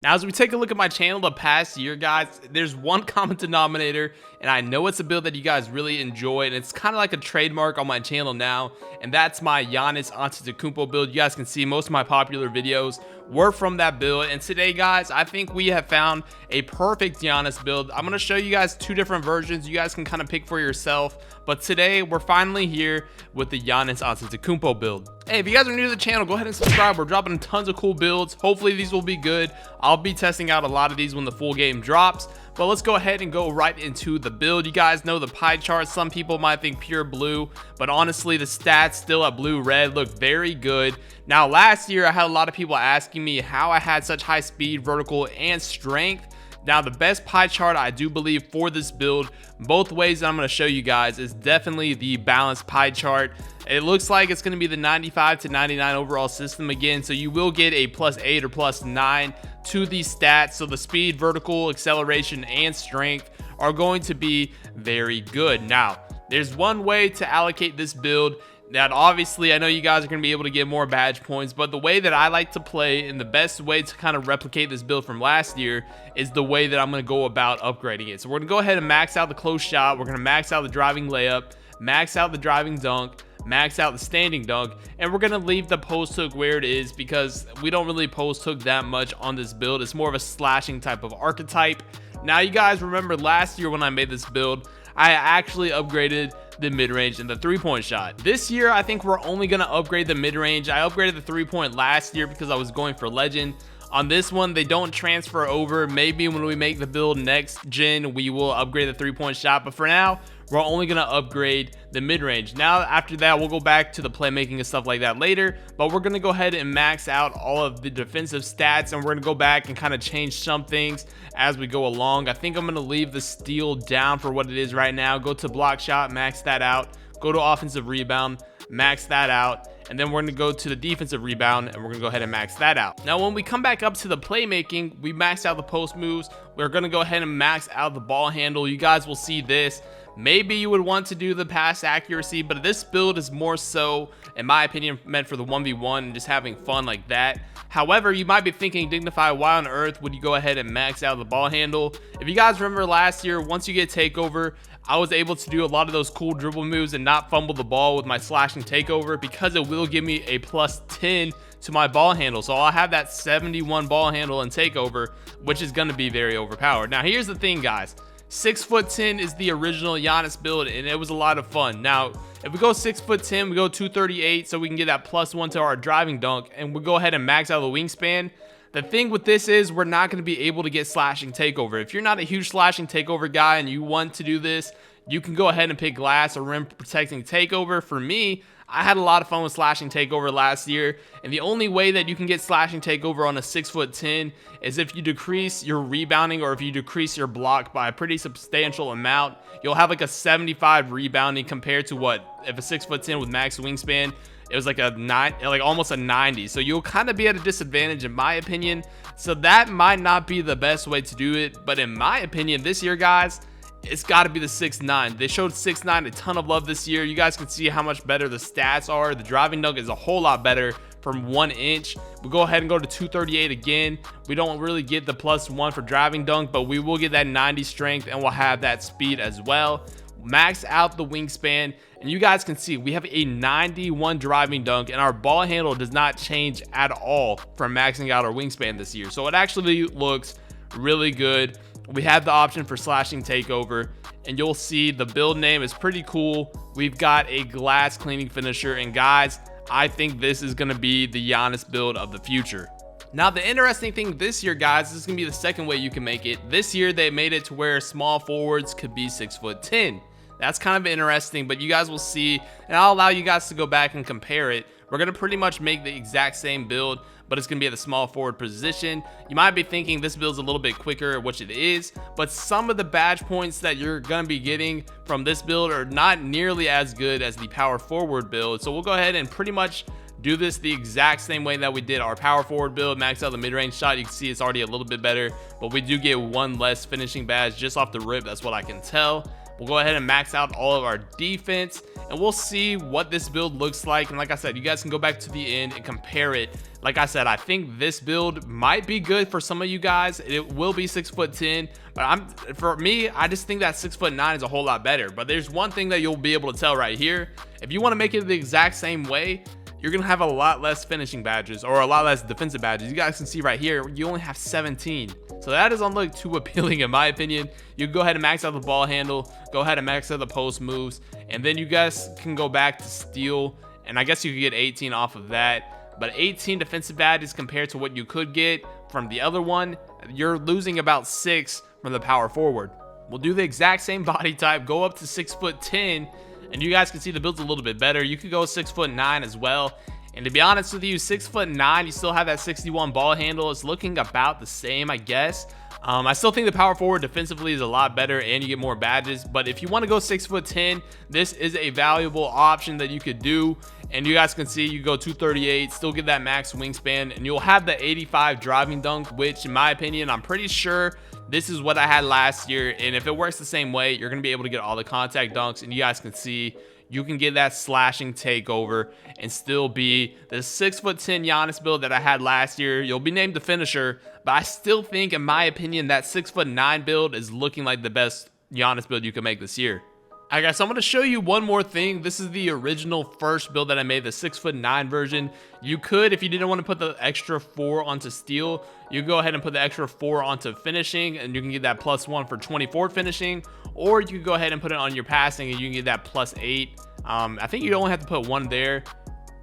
Now, as we take a look at my channel the past year, guys, there's one common denominator, and I know it's a build that you guys really enjoy, and it's kind of like a trademark on my channel now, and that's my Giannis Antetokounmpo build. You guys can see most of my popular videos were from that build, and today, guys, I think we have found a perfect Giannis build. I'm going to show you guys two different versions. You guys can kind of pick for yourself, but today we're finally here with the Giannis Antetokounmpo build. Hey, if you guys are new to the channel, go ahead and subscribe. We're dropping tons of cool builds. Hopefully these will be good. I'll be testing out a lot of these when the full game drops, but let's go ahead and go right into the build. You guys know the pie chart. Some people might think pure blue, but honestly the stats still at blue red look very good. Now, last year I had a lot of people asking me how I had such high speed, vertical, and strength. Now, the best pie chart I do believe for this build, both ways that I'm going to show you guys, is definitely the balanced pie chart. It looks like it's going to be the 95 to 99 overall system again, so you will get a +8 or +9 to these stats. So the speed, vertical, acceleration, and strength are going to be very good. Now, there's one way to allocate this build that obviously I know you guys are going to be able to get more badge points, but the way that I like to play and the best way to kind of replicate this build from last year is the way that I'm going to go about upgrading it. So we're going to go ahead and max out the close shot. We're going to max out the driving layup, max out the driving dunk, max out the standing dunk, and we're going to leave the post hook where it is because we don't really post hook that much on this build. It's more of a slashing type of archetype. Now, you guys remember last year when I made this build, I actually upgraded the mid-range and the three-point shot. This year, I think we're only going to upgrade the mid-range. I upgraded the three-point last year because I was going for legend. On this one, they don't transfer over. Maybe when we make the build next gen, we will upgrade the three-point shot, but for now, we're only going to upgrade the mid-range. Now, after that, we'll go back to the playmaking and stuff like that later, but we're going to go ahead and max out all of the defensive stats, and we're going to go back and kind of change some things as we go along. I think I'm going to leave the steal down for what it is right now. Go to block shot, max that out. Go to offensive rebound, max that out. And then we're going to go to the defensive rebound, and we're going to go ahead and max that out. Now, when we come back up to the playmaking, we maxed out the post moves. We're going to go ahead and max out the ball handle. You guys will see this. Maybe you would want to do the pass accuracy, but this build is more so, in my opinion, meant for the 1v1 and just having fun like that. However, you might be thinking, Dignify, why on earth would you go ahead and max out the ball handle? If you guys remember last year, once you get takeover, I was able to do a lot of those cool dribble moves and not fumble the ball with my slashing takeover because it will give me a +10 to my ball handle. So I'll have that 71 ball handle and takeover, which is going to be very overpowered. Now, here's the thing, guys. 6'10" is the original Giannis build, and it was a lot of fun. Now, if we go 6'10", we go 238, so we can get that +1 to our driving dunk, and we'll go ahead and max out the wingspan. The thing with this is we're not going to be able to get slashing takeover. If you're not a huge slashing takeover guy and you want to do this, you can go ahead and pick glass or rim protecting takeover. For me, I had a lot of fun with slashing takeover last year, and the only way that you can get slashing takeover on a 6'10" is if you decrease your rebounding or if you decrease your block by a pretty substantial amount. You'll have like a 75 rebounding compared to what if a 6'10" with max wingspan, it was like almost a 90. So you'll kind of be at a disadvantage in my opinion. So that might not be the best way to do it, but in my opinion, this year, guys, it's got to be the 6'9". They showed 6'9" a ton of love this year. You guys can see how much better the stats are. The driving dunk is a whole lot better from 1 inch. We'll go ahead and go to 238 again. We don't really get the +1 for driving dunk, but we will get that 90 strength, and we'll have that speed as well. Max out the wingspan, and you guys can see we have a 91 driving dunk, and our ball handle does not change at all from maxing out our wingspan this year. So it actually looks really good. We have the option for slashing takeover, and you'll see the build name is pretty cool. We've got a glass cleaning finisher, and guys, I think this is going to be the Giannis build of the future. Now, the interesting thing this year, guys, this is going to be the second way you can make it. This year, they made it to where small forwards could be 6'10". That's kind of interesting, but you guys will see, and I'll allow you guys to go back and compare it. We're going to pretty much make the exact same build, but it's going to be at the small forward position. You might be thinking this build's a little bit quicker, which it is, but some of the badge points that you're going to be getting from this build are not nearly as good as the power forward build. So we'll go ahead and pretty much do this the exact same way that we did our power forward build. Max out the mid-range shot. You can see it's already a little bit better, but we do get one less finishing badge just off the rip. That's what I can tell. We'll go ahead and max out all of our defense, and we'll see what this build looks like. And like I said, you guys can go back to the end and compare it. Like I said, I think this build might be good for some of you guys. It will be 6'10", but for me, I just think that 6'9" is a whole lot better. But there's one thing that you'll be able to tell right here. If you want to make it the exact same way, you're gonna have a lot less finishing badges or a lot less defensive badges. You guys can see right here, you only have 17. So that doesn't look too appealing in my opinion. You can go ahead and max out the ball handle, go ahead and max out the post moves, and then you guys can go back to steal, and I guess you could get 18 off of that. But 18 defensive badges compared to what you could get from the other one, you're losing about 6 from the power forward. We'll do the exact same body type, go up to 6'10", and you guys can see the build's a little bit better. You could go 6'9" as well. And to be honest with you, 6'9", you still have that 61 ball handle. It's looking about the same, I guess. I still think the power forward defensively is a lot better and you get more badges. But if you want to go 6'10", this is a valuable option that you could do. And you guys can see you go 238, still get that max wingspan, and you'll have the 85 driving dunk, which in my opinion, I'm pretty sure this is what I had last year. And if it works the same way, you're going to be able to get all the contact dunks. And you guys can see you can get that slashing takeover and still be the 6'10" Giannis build that I had last year. You'll be named the finisher, but I still think, in my opinion, that 6'9" build is looking like the best Giannis build you can make this year. Alright guys, so I'm going to show you one more thing. This is the original first build that I made, the 6'9" version. You could, if you didn't want to put the extra 4 onto steal, you go ahead and put the extra 4 onto finishing, and you can get that +1 for 24 finishing, or you could go ahead and put it on your passing and you can get that +8. I think you only have to put 1 there.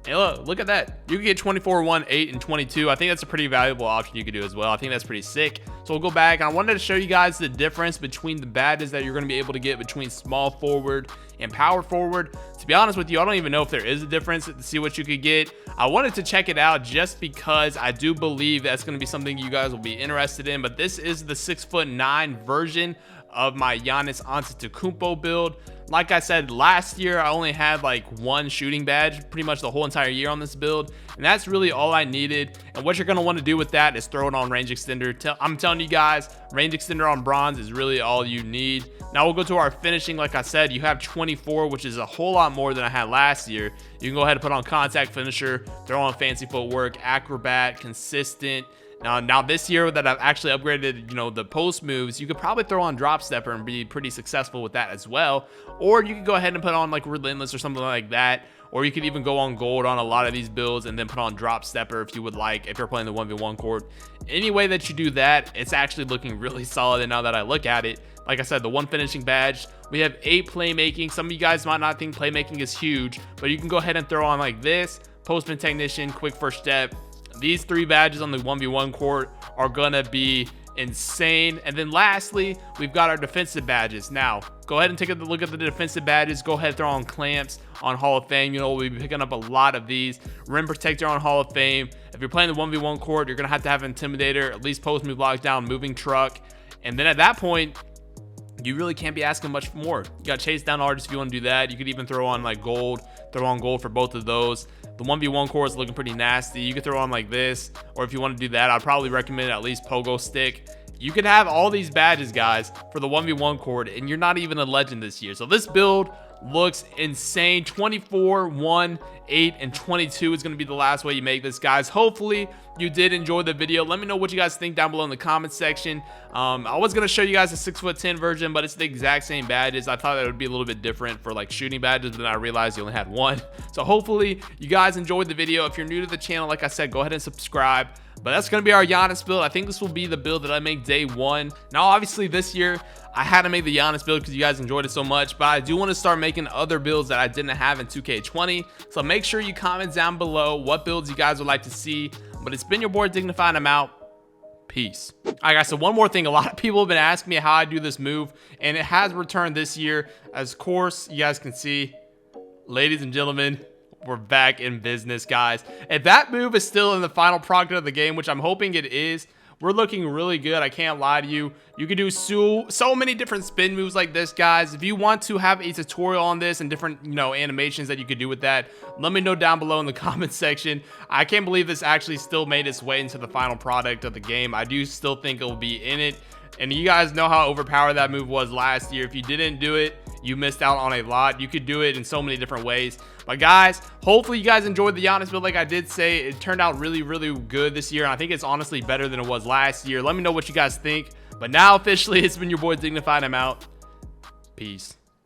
Hey, look at that. You can get 24, 1, 8, and 22. I think that's a pretty valuable option you could do as well. I think that's pretty sick. So we'll go back, and I wanted to show you guys the difference between the badges that you're going to be able to get between small forward and power forward. To be honest with you, I don't even know if there is a difference to see what you could get. I wanted to check it out just because I do believe that's going to be something you guys will be interested in. But this is the 6'9" version of my Giannis Antetokounmpo build. Like I said, last year I only had like 1 shooting badge pretty much the whole entire year on this build, and that's really all I needed. And what you're going to want to do with that is throw it on range extender. I'm telling you guys, range extender on bronze is really all you need. Now we'll go to our finishing. Like I said, you have 24, which is a whole lot more than I had last year. You can go ahead and put on contact finisher, throw on fancy footwork, acrobat, consistent. Now this year that I've actually upgraded, the post moves, you could probably throw on drop stepper and be pretty successful with that as well. Or you could go ahead and put on like relentless or something like that. Or you could even go on gold on a lot of these builds and then put on drop stepper if you would like, if you're playing the 1v1 court. Any way that you do that, it's actually looking really solid. And now that I look at it, like I said, the 1 finishing badge, we have 8 playmaking. Some of you guys might not think playmaking is huge, but you can go ahead and throw on like this, postman technician, quick first step. These 3 badges on the 1v1 court are gonna be insane. And then lastly, we've got our defensive badges. Now go ahead and take a look at the defensive badges. Go ahead and throw on clamps on Hall of Fame. We'll be picking up a lot of these. Rim protector on Hall of Fame. If you're playing the 1v1 court, you're gonna have to have intimidator, at least post move, lockdown, moving truck. And then at that point, you really can't be asking much more. You got chase down artists if you want to do that. You could even throw on like gold, throw on gold for both of those. The 1v1 core is looking pretty nasty. You could throw on like this, or if you want to do that, I'd probably recommend at least pogo stick. You could have all these badges, guys, for the 1v1 court, and you're not even a legend this year. So this build looks insane. 24, 1, 8, and 22 is going to be the last way you make this, guys. Hopefully you did enjoy the video. Let me know what you guys think down below in the comment section. I was going to show you guys a 6'10" version, but it's the exact same badges. I thought it would be a little bit different for like shooting badges, but then I realized you only had 1. So hopefully you guys enjoyed the video. If you're new to the channel, like I said, go ahead and subscribe. But that's going to be our Giannis build. I think this will be the build that I make day 1. Now, obviously, this year, I had to make the Giannis build because you guys enjoyed it so much. But I do want to start making other builds that I didn't have in 2K20. So make sure you comment down below what builds you guys would like to see. But it's been your boy, Dignified. I'm out. Peace. All right, guys, so one more thing. A lot of people have been asking me how I do this move, and it has returned this year. As course, you guys can see, ladies and gentlemen, we're back in business, guys. If that move is still in the final product of the game, which I'm hoping it is, we're looking really good. I can't lie to you. You can do so many different spin moves like this, guys. If you want to have a tutorial on this and different, animations that you could do with that, let me know down below in the comment section. I can't believe this actually still made its way into the final product of the game. I do still think it will be in it. And you guys know how overpowered that move was last year. If you didn't do it, you missed out on a lot. You could do it in so many different ways. But guys, hopefully you guys enjoyed the Giannis build. Like I did say, it turned out really, really good this year. And I think it's honestly better than it was last year. Let me know what you guys think. But now officially, it's been your boy Dignified. I'm out. Peace.